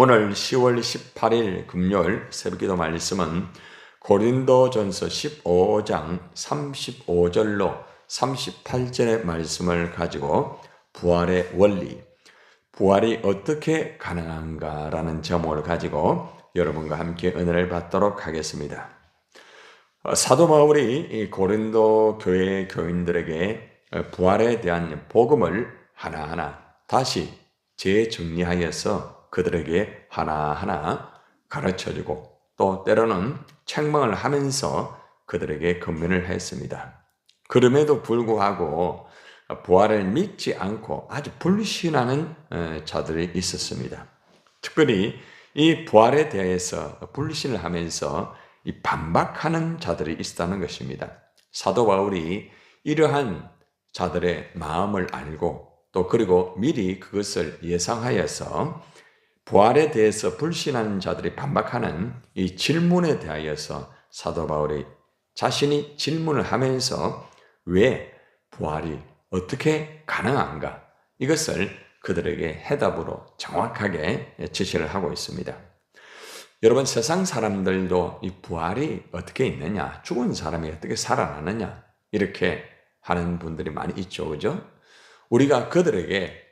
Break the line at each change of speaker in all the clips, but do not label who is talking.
오늘 10월 18일 금요일 새벽기도 말씀은 고린도전서 15장 35절로 38절의 말씀을 가지고 부활의 원리, 부활이 어떻게 가능한가라는 제목을 가지고 여러분과 함께 은혜를 받도록 하겠습니다. 사도 바울이 이 고린도 교회 교인들에게 부활에 대한 복음을 하나하나 다시 재정리하여서 그들에게 하나하나 가르쳐주고 또 때로는 책망을 하면서 그들에게 권면을 했습니다. 그럼에도 불구하고 부활을 믿지 않고 아주 불신하는 자들이 있었습니다. 특별히 이 부활에 대해서 불신을 하면서 이 반박하는 자들이 있었다는 것입니다. 사도 바울이 이러한 자들의 마음을 알고 또 그리고 미리 그것을 예상하여서 부활에 대해서 불신하는 자들이 반박하는 이 질문에 대하여서 사도 바울이 자신이 질문을 하면서 왜 부활이 어떻게 가능한가 이것을 그들에게 해답으로 정확하게 제시를 하고 있습니다. 여러분, 세상 사람들도 이 부활이 어떻게 있느냐, 죽은 사람이 어떻게 살아나느냐 이렇게 하는 분들이 많이 있죠, 그죠? 우리가 그들에게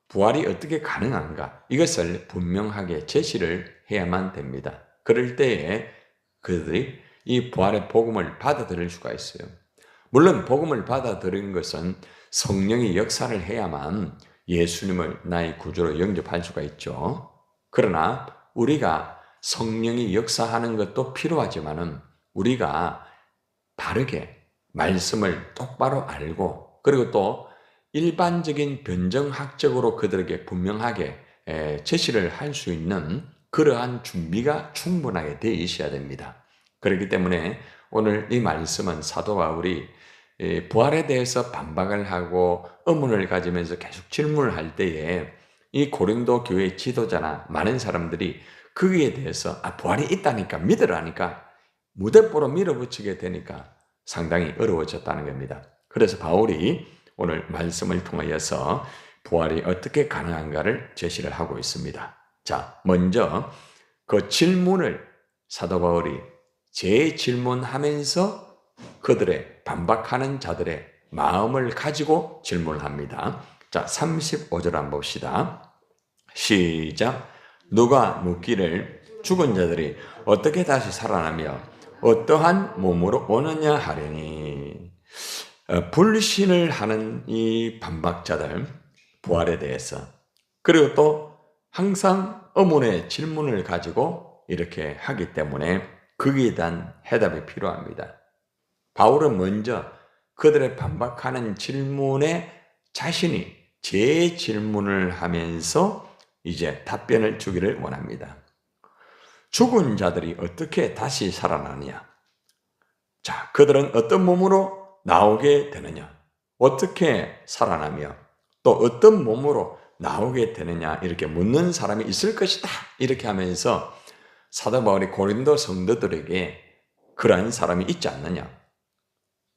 부활이 어떻게 가능한가 이것을 분명하게 제시를 해야만 됩니다. 그럴 때에 그들이 이 부활의 복음을 받아들일 수가 있어요. 물론 복음을 받아들인 것은 성령이 역사를 해야만 예수님을 나의 구주로 영접할 수가 있죠. 그러나 우리가 성령이 역사하는 것도 필요하지만은 우리가 바르게 말씀을 똑바로 알고 그리고 또 일반적인 변정학적으로 그들에게 분명하게 제시를 할 수 있는 그러한 준비가 충분하게 되어 있어야 됩니다. 그렇기 때문에 오늘 이 말씀은 사도 바울이 부활에 대해서 반박을 하고 의문을 가지면서 계속 질문을 할 때에 이 고린도 교회 지도자나 많은 사람들이 거기에 대해서 부활이 있다니까 믿으라니까 무대뽀로 밀어붙이게 되니까 상당히 어려워졌다는 겁니다. 그래서 바울이 오늘 말씀을 통하여서 부활이 어떻게 가능한가를 제시를 하고 있습니다. 자, 먼저 그 질문을 사도 바울이 재질문하면서 그들의 반박하는 자들의 마음을 가지고 질문을 합니다. 자, 35절 한번 봅시다. 시작. 누가 묻기를 죽은 자들이 어떻게 다시 살아나며 어떠한 몸으로 오느냐 하려니. 불신을 하는 이 반박자들, 부활에 대해서 그리고 또 항상 의문의 질문을 가지고 이렇게 하기 때문에 거기에 대한 해답이 필요합니다. 바울은 먼저 그들의 반박하는 질문에 자신이 재질문을 하면서 이제 답변을 주기를 원합니다. 죽은 자들이 어떻게 다시 살아나느냐? 자, 그들은 어떤 몸으로 나오게 되느냐? 어떻게 살아나며 또 어떤 몸으로 나오게 되느냐? 이렇게 묻는 사람이 있을 것이다. 이렇게 하면서 사도 바울이 고린도 성도들에게 그러한 사람이 있지 않느냐?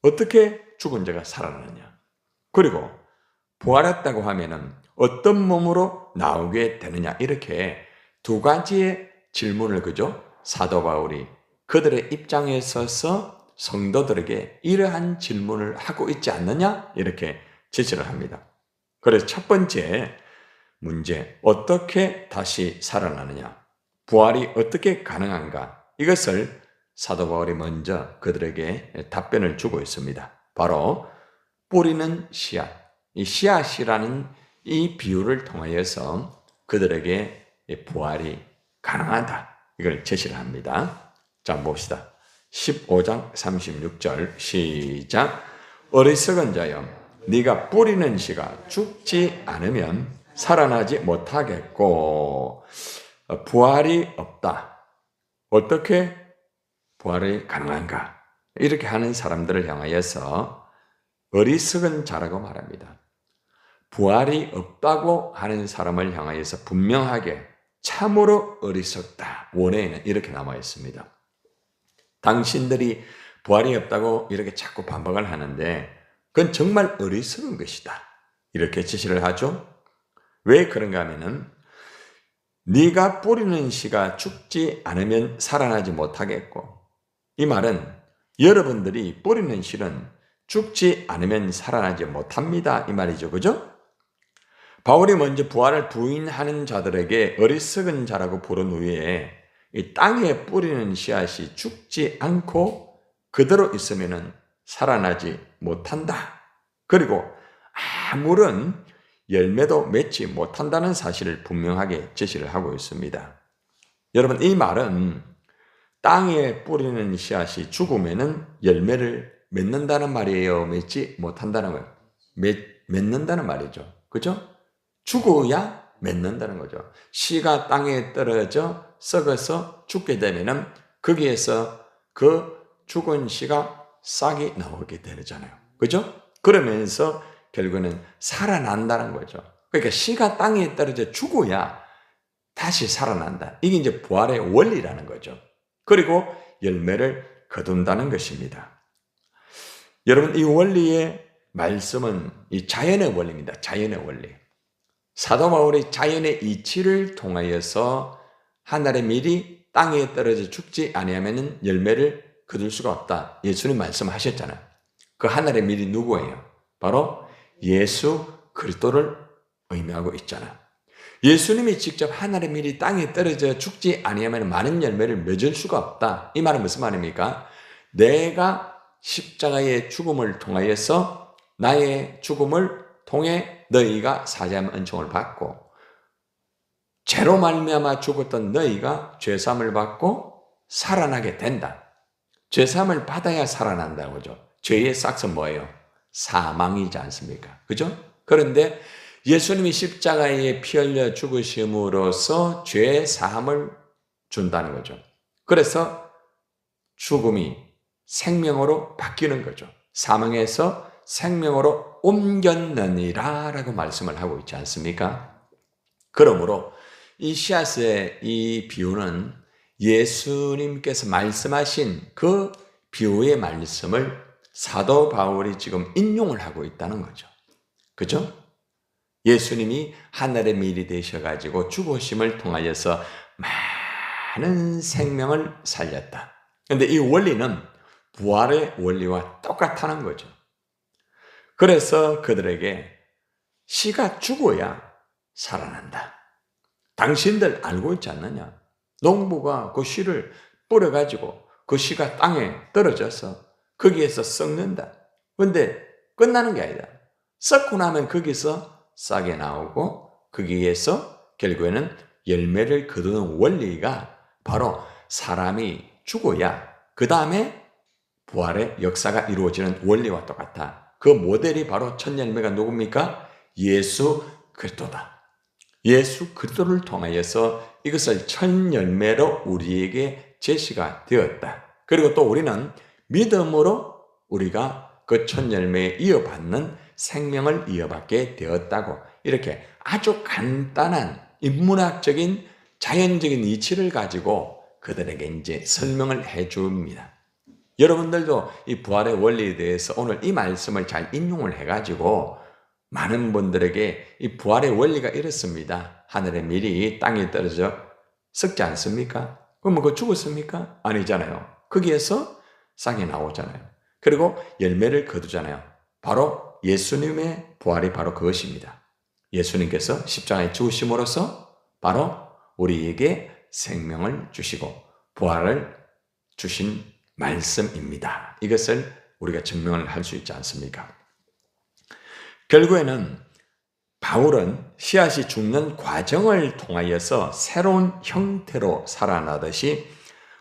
어떻게 죽은 자가 살아나느냐? 그리고 부활했다고 하면은 어떤 몸으로 나오게 되느냐? 이렇게 두 가지의 질문을 그죠? 사도 바울이 그들의 입장에 서서 성도들에게 이러한 질문을 하고 있지 않느냐? 이렇게 제시를 합니다. 그래서 첫 번째 문제, 어떻게 다시 살아나느냐? 부활이 어떻게 가능한가? 이것을 사도 바울이 먼저 그들에게 답변을 주고 있습니다. 바로 뿌리는 씨앗, 이 씨앗이라는 이 비유를 통하여서 그들에게 부활이 가능하다. 이걸 제시를 합니다. 자, 봅시다. 15장 36절 시작. 어리석은 자여, 네가 뿌리는 씨가 죽지 않으면 살아나지 못하겠고 부활이 없다. 어떻게 부활이 가능한가? 이렇게 하는 사람들을 향하여서 어리석은 자라고 말합니다. 부활이 없다고 하는 사람을 향하여서 분명하게 참으로 어리석다. 원어에는 이렇게 남아 있습니다. 당신들이 부활이 없다고 이렇게 자꾸 반박을 하는데 그건 정말 어리석은 것이다. 이렇게 제시를 하죠. 왜 그런가 하면은 네가 뿌리는 씨가 죽지 않으면 살아나지 못하겠고, 이 말은 여러분들이 뿌리는 씨는 죽지 않으면 살아나지 못합니다, 이 말이죠. 그죠? 바울이 먼저 부활을 부인하는 자들에게 어리석은 자라고 부른 후에 이 땅에 뿌리는 씨앗이 죽지 않고 그대로 있으면 살아나지 못한다. 그리고 아무런 열매도 맺지 못한다는 사실을 분명하게 제시를 하고 있습니다. 여러분, 이 말은 땅에 뿌리는 씨앗이 죽으면 열매를 맺는다는 말이에요? 맺지 못한다는 거예요? 맺는다는 말이죠. 그죠? 죽어야 맺는다는 거죠. 씨가 땅에 떨어져 썩어서 죽게 되면은 거기에서 그 죽은 씨가 싹이 나오게 되잖아요. 그죠? 그러면서 결국은 살아난다는 거죠. 그러니까 씨가 땅에 떨어져 죽어야 다시 살아난다. 이게 이제 부활의 원리라는 거죠. 그리고 열매를 거둔다는 것입니다. 여러분, 이 원리의 말씀은 이 자연의 원리입니다. 자연의 원리. 사도 바울이 자연의 이치를 통하여서 하늘의 밀이 땅에 떨어져 죽지 아니하면 열매를 거둘 수가 없다. 예수님 말씀하셨잖아요. 그 하늘의 밀이 누구예요? 바로 예수 그리스도를 의미하고 있잖아요. 예수님이 직접 하늘의 밀이 땅에 떨어져 죽지 아니하면 많은 열매를 맺을 수가 없다. 이 말은 무슨 말입니까? 내가 십자가의 죽음을 통하여서 나의 죽음을 통해 너희가 사죄함 은총을 받고 죄로 말미암아 죽었던 너희가 죄사함을 받고 살아나게 된다. 죄사함을 받아야 살아난다는 거죠. 죄의 싹은 뭐예요? 사망이지 않습니까? 그죠? 그런데 예수님이 십자가에 피 흘려 죽으심으로써 죄 사함을 준다는 거죠. 그래서 죽음이 생명으로 바뀌는 거죠. 사망에서 생명으로 옮겼느니라 라고 말씀을 하고 있지 않습니까? 그러므로 이 씨앗의 이 비유는 예수님께서 말씀하신 그 비유의 말씀을 사도 바울이 지금 인용을 하고 있다는 거죠. 그죠? 예수님이 하늘의 밀이 되셔가지고 죽으심을 통하여서 많은 생명을 살렸다. 그런데 이 원리는 부활의 원리와 똑같다는 거죠. 그래서 그들에게 씨가 죽어야 살아난다. 당신들 알고 있지 않느냐? 농부가 그 씨를 뿌려가지고 그 씨가 땅에 떨어져서 거기에서 썩는다. 그런데 끝나는 게 아니다. 썩고 나면 거기서 싹이 나오고 거기에서 결국에는 열매를 거두는 원리가 바로 사람이 죽어야 그 다음에 부활의 역사가 이루어지는 원리와 똑같아. 그 모델이 바로 첫 열매가 누굽니까? 예수 그리스도다. 예수 그리스도를 통하여서 이것을 첫 열매로 우리에게 제시가 되었다. 그리고 또 우리는 믿음으로 우리가 그 첫 열매에 이어받는 생명을 이어받게 되었다고 이렇게 아주 간단한 인문학적인 자연적인 이치를 가지고 그들에게 이제 설명을 해 줍니다. 여러분들도 이 부활의 원리에 대해서 오늘 이 말씀을 잘 인용을 해가지고 많은 분들에게 이 부활의 원리가 이렇습니다. 하늘의 밀이 땅에 떨어져 썩지 않습니까? 그럼 그거 죽었습니까? 아니잖아요. 거기에서 싹이 나오잖아요. 그리고 열매를 거두잖아요. 바로 예수님의 부활이 바로 그것입니다. 예수님께서 십자가에 죽으심으로써 바로 우리에게 생명을 주시고 부활을 주신 말씀입니다. 이것을 우리가 증명을 할 수 있지 않습니까? 결국에는 바울은 씨앗이 죽는 과정을 통하여서 새로운 형태로 살아나듯이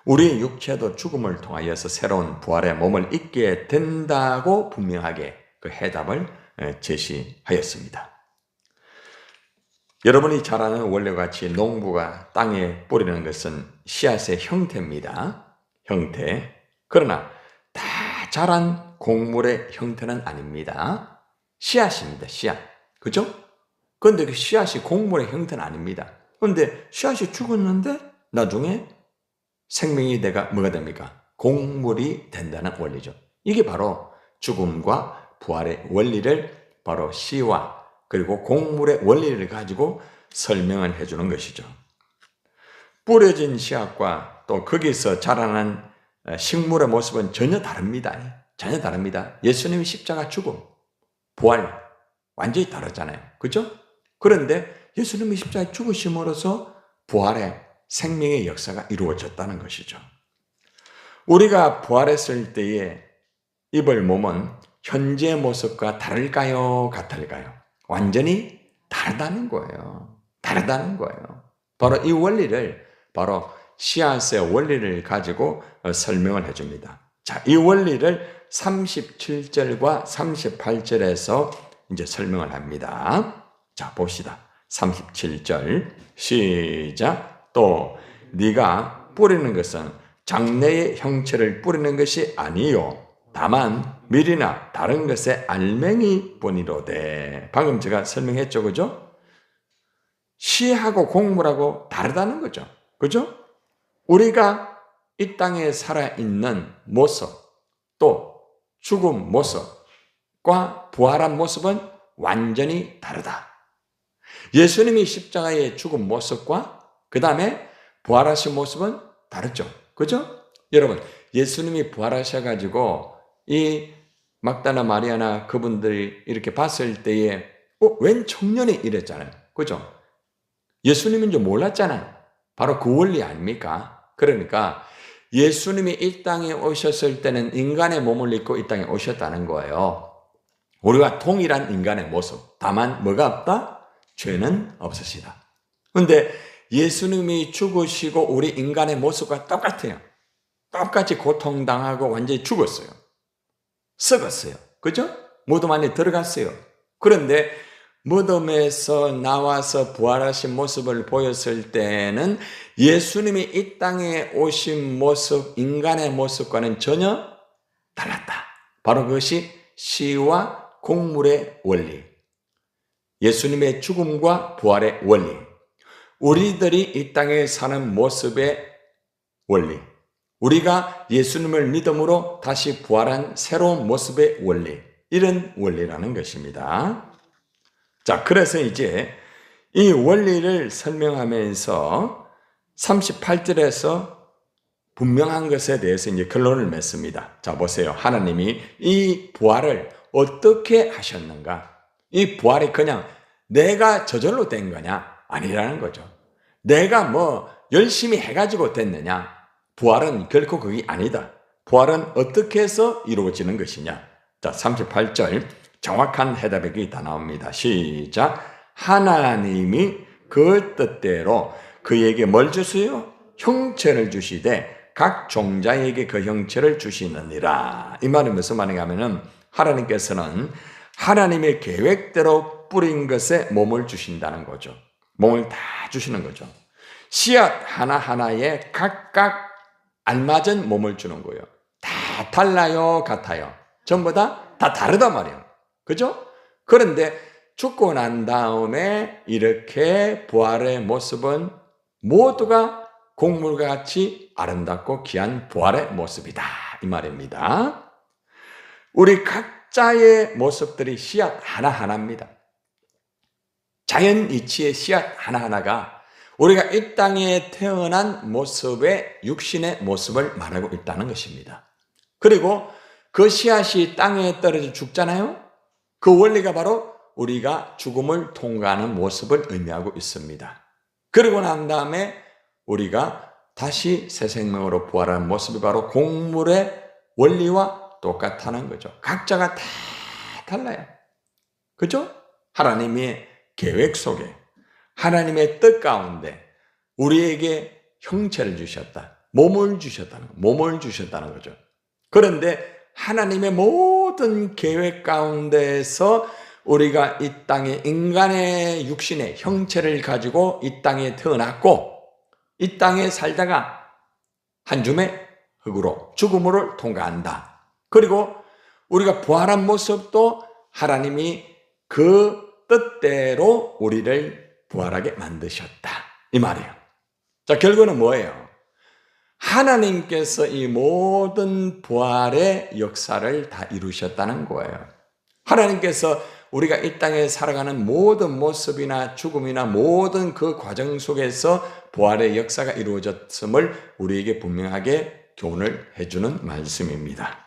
우리의 육체도 죽음을 통하여서 새로운 부활의 몸을 입게 된다고 분명하게 그 해답을 제시하였습니다. 여러분이 잘 아는 원리와 같이 농부가 땅에 뿌리는 것은 씨앗의 형태입니다. 형태. 그러나 다 자란 곡물의 형태는 아닙니다. 씨앗입니다. 씨앗. 그죠? 그런데 그 씨앗이 곡물의 형태는 아닙니다. 그런데 씨앗이 죽었는데 나중에 생명이 내가 뭐가 됩니까? 곡물이 된다는 원리죠. 이게 바로 죽음과 부활의 원리를 바로 씨와 그리고 곡물의 원리를 가지고 설명을 해주는 것이죠. 뿌려진 씨앗과 또 거기서 자라난 식물의 모습은 전혀 다릅니다. 전혀 다릅니다. 예수님의 십자가 죽음, 부활 완전히 다르잖아요. 그죠? 그런데 예수님이 십자가에 죽으심으로써 부활의 생명의 역사가 이루어졌다는 것이죠. 우리가 부활했을 때에 입을 몸은 현재 모습과 다를까요? 같을까요? 완전히 다르다는 거예요. 다르다는 거예요. 바로 이 원리를, 바로 씨앗의 원리를 가지고 설명을 해줍니다. 자, 이 원리를 37절과 38절에서 이제 설명을 합니다. 자, 봅시다. 37절 시작. 또 네가 뿌리는 것은 장래의 형체를 뿌리는 것이 아니요 다만 밀이나 다른 것의 알맹이 뿐이로되. 방금 제가 설명했죠, 그죠? 씨하고 곡물하고 다르다는 거죠. 그죠? 우리가 이 땅에 살아있는 모습, 또 죽은 모습과 부활한 모습은 완전히 다르다. 예수님이 십자가에 죽은 모습과 그 다음에 부활하신 모습은 다르죠. 그죠? 여러분, 예수님이 부활하셔가지고 이 막달라 마리아나 그분들이 이렇게 봤을 때에 웬 청년이 이랬잖아요. 그죠? 예수님인 줄 몰랐잖아요. 바로 그 원리 아닙니까? 그러니까 예수님이 이 땅에 오셨을 때는 인간의 몸을 입고 이 땅에 오셨다는 거예요. 우리가 동일한 인간의 모습. 다만 뭐가 없다? 죄는 없으시다. 그런데 예수님이 죽으시고 우리 인간의 모습과 똑같아요. 똑같이 고통당하고 완전히 죽었어요. 썩었어요. 그죠? 무덤 안에 들어갔어요. 그런데 무덤에서 나와서 부활하신 모습을 보였을 때는 예수님이 이 땅에 오신 모습, 인간의 모습과는 전혀 달랐다. 바로 그것이 씨와 곡물의 원리, 예수님의 죽음과 부활의 원리, 우리들이 이 땅에 사는 모습의 원리, 우리가 예수님을 믿음으로 다시 부활한 새로운 모습의 원리, 이런 원리라는 것입니다. 자, 그래서 이제 이 원리를 설명하면서 38절에서 분명한 것에 대해서 이제 결론을 맺습니다. 자, 보세요. 하나님이 이 부활을 어떻게 하셨는가? 이 부활이 그냥 내가 저절로 된 거냐? 아니라는 거죠. 내가 뭐 열심히 해가지고 됐느냐? 부활은 결코 그게 아니다. 부활은 어떻게 해서 이루어지는 것이냐? 자, 38절 정확한 해답이 다 나옵니다. 시작. 하나님이 그 뜻대로 그에게 뭘 주세요? 형체를 주시되 각 종자에게 그 형체를 주시느니라. 이 말은 무슨 말인가하면은 하나님께서는 하나님의 계획대로 뿌린 것에 몸을 주신다는 거죠. 몸을 다 주시는 거죠. 씨앗 하나하나에 각각 알맞은 몸을 주는 거예요. 다 달라요, 같아요. 전부 다 다르단 말이에요. 그죠? 그런데 죽고 난 다음에 이렇게 부활의 모습은 모두가 곡물과 같이 아름답고 귀한 부활의 모습이다. 이 말입니다. 우리 각자의 모습들이 씨앗 하나하나입니다. 자연 이치의 씨앗 하나하나가 우리가 이 땅에 태어난 모습의 육신의 모습을 말하고 있다는 것입니다. 그리고 그 씨앗이 땅에 떨어져 죽잖아요. 그 원리가 바로 우리가 죽음을 통과하는 모습을 의미하고 있습니다. 그러고 난 다음에 우리가 다시 새 생명으로 부활하는 모습이 바로 곡물의 원리와 똑같다는 거죠. 각자가 다 달라요. 그죠? 하나님의 계획 속에, 하나님의 뜻 가운데 우리에게 형체를 주셨다. 몸을 주셨다는 거죠. 그런데 하나님의 모든 계획 가운데서 우리가 이 땅에 인간의 육신의 형체를 가지고 이 땅에 태어났고 이 땅에 살다가 한 줌의 흙으로 죽음을 통과한다. 그리고 우리가 부활한 모습도 하나님이 그 뜻대로 우리를 부활하게 만드셨다. 이 말이에요. 자, 결과는 뭐예요? 하나님께서 이 모든 부활의 역사를 다 이루셨다는 거예요. 하나님께서 우리가 이 땅에 살아가는 모든 모습이나 죽음이나 모든 그 과정 속에서 부활의 역사가 이루어졌음을 우리에게 분명하게 교훈을 해주는 말씀입니다.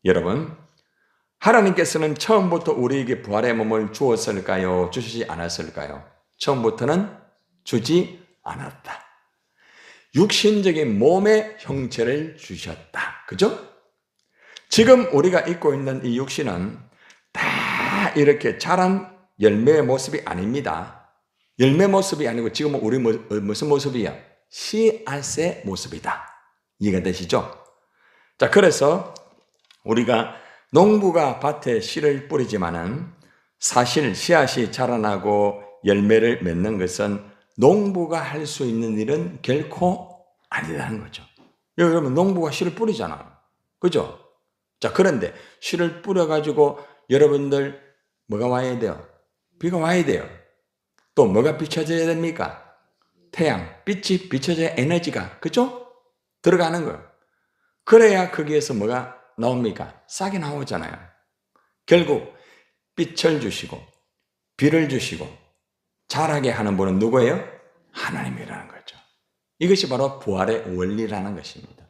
여러분, 하나님께서는 처음부터 우리에게 부활의 몸을 주었을까요? 주시지 않았을까요? 처음부터는 주지 않았다. 육신적인 몸의 형체를 주셨다. 그죠? 지금 우리가 입고 있는 이 육신은 다 이렇게 자란 열매의 모습이 아닙니다. 열매 모습이 아니고 지금은 우리 무슨 모습이야? 씨앗의 모습이다. 이해가 되시죠? 자, 그래서 우리가 농부가 밭에 씨를 뿌리지만은 사실 씨앗이 자라나고 열매를 맺는 것은 농부가 할 수 있는 일은 결코 아니라는 거죠. 여러분, 농부가 씨를 뿌리잖아. 그죠? 자, 그런데 씨를 뿌려가지고 여러분들 뭐가 와야 돼요? 비가 와야 돼요. 또 뭐가 비춰져야 됩니까? 태양, 빛이 비춰져야 에너지가, 그죠? 들어가는 거예요. 그래야 거기에서 뭐가 나옵니까? 싹이 나오잖아요. 결국 빛을 주시고 비를 주시고 자라게 하는 분은 누구예요? 하나님이라는 거죠. 이것이 바로 부활의 원리라는 것입니다.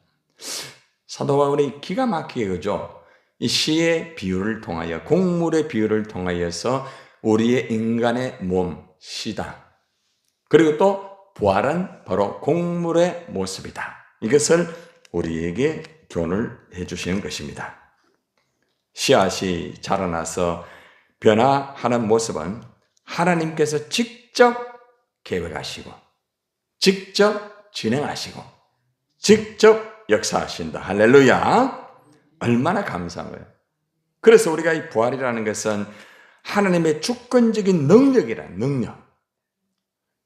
사도 바울이 기가 막히게 그죠? 이 시의 비유를 통하여, 곡물의 비유를 통하여서 우리의 인간의 몸, 시다. 그리고 또 부활은 바로 곡물의 모습이다. 이것을 우리에게 교훈을 해주시는 것입니다. 씨앗이 자라나서 변화하는 모습은 하나님께서 직접 계획하시고, 직접 진행하시고, 직접 역사하신다. 할렐루야! 얼마나 감사한 거예요. 그래서 우리가 이 부활이라는 것은 하나님의 주권적인 능력이라는 능력.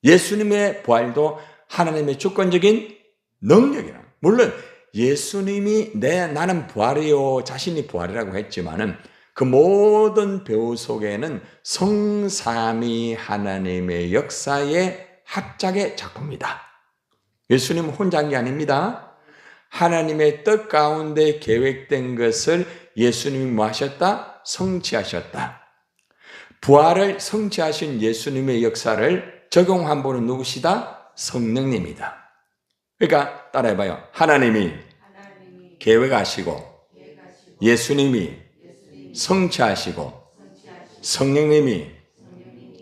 예수님의 부활도 하나님의 주권적인 능력이라. 물론 예수님이 나는 부활이요 자신이 부활이라고 했지만은 그 모든 배우 속에는 성삼위 하나님의 역사의 합작의 작품이다. 예수님은 혼자 한 게 아닙니다. 하나님의 뜻 가운데 계획된 것을 예수님이 뭐 하셨다? 성취하셨다. 부활을 성취하신 예수님의 역사를 적용한 분은 누구시다? 성령님이다. 그러니까 따라해봐요. 하나님이 계획하시고 예수님이 성취하시고 성령님이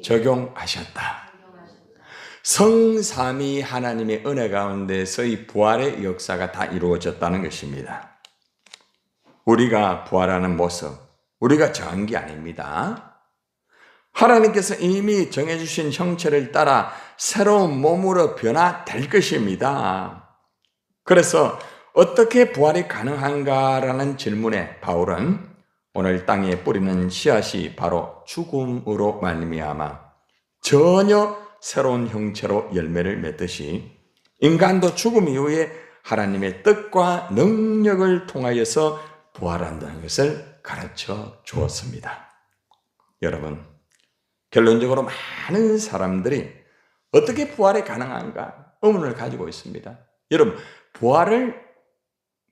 적용하셨다. 성삼위 하나님의 은혜 가운데서 이 부활의 역사가 다 이루어졌다는 것입니다. 우리가 부활하는 모습, 우리가 정한 게 아닙니다. 하나님께서 이미 정해주신 형체를 따라 새로운 몸으로 변화될 것입니다. 그래서 어떻게 부활이 가능한가라는 질문에 바울은 오늘 땅에 뿌리는 씨앗이 바로 죽음으로 말미암아 전혀 새로운 형체로 열매를 맺듯이 인간도 죽음 이후에 하나님의 뜻과 능력을 통하여서 부활한다는 것을 가르쳐 주었습니다. 여러분, 결론적으로 많은 사람들이 어떻게 부활이 가능한가 의문을 가지고 있습니다. 여러분, 부활을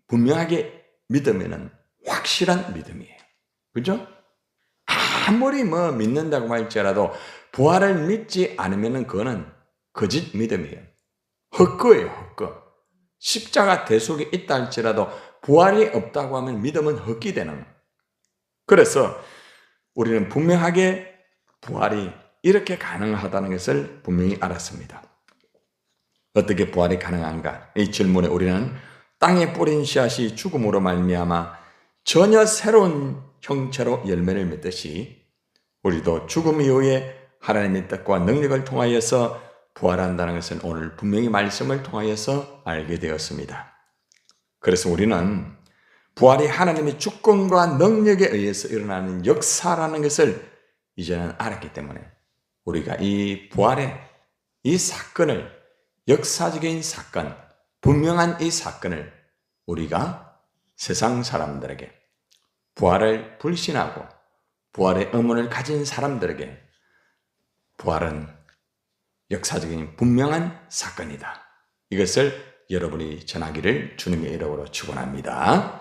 분명하게 믿으면 확실한 믿음이에요. 그죠? 아무리 믿는다고 할지라도 부활을 믿지 않으면 그거는 거짓 믿음이에요. 헛거예요, 헛거. 십자가 대속이 있다 할지라도 부활이 없다고 하면 믿음은 헛기 되는 거예요. 그래서 우리는 분명하게 부활이 이렇게 가능하다는 것을 분명히 알았습니다. 어떻게 부활이 가능한가? 이 질문에 우리는 땅에 뿌린 씨앗이 죽음으로 말미암아 전혀 새로운 형체로 열매를 맺듯이 우리도 죽음 이후에 하나님의 뜻과 능력을 통하여서 부활한다는 것은 오늘 분명히 말씀을 통하여서 알게 되었습니다. 그래서 우리는 부활이 하나님의 주권과 능력에 의해서 일어나는 역사라는 것을 이제는 알았기 때문에 우리가 이 부활의 이 사건을, 역사적인 사건, 분명한 이 사건을 우리가 세상 사람들에게, 부활을 불신하고 부활의 의문을 가진 사람들에게 부활은 역사적인 분명한 사건이다. 이것을 여러분이 전하기를 주님의 이름으로 축원합니다.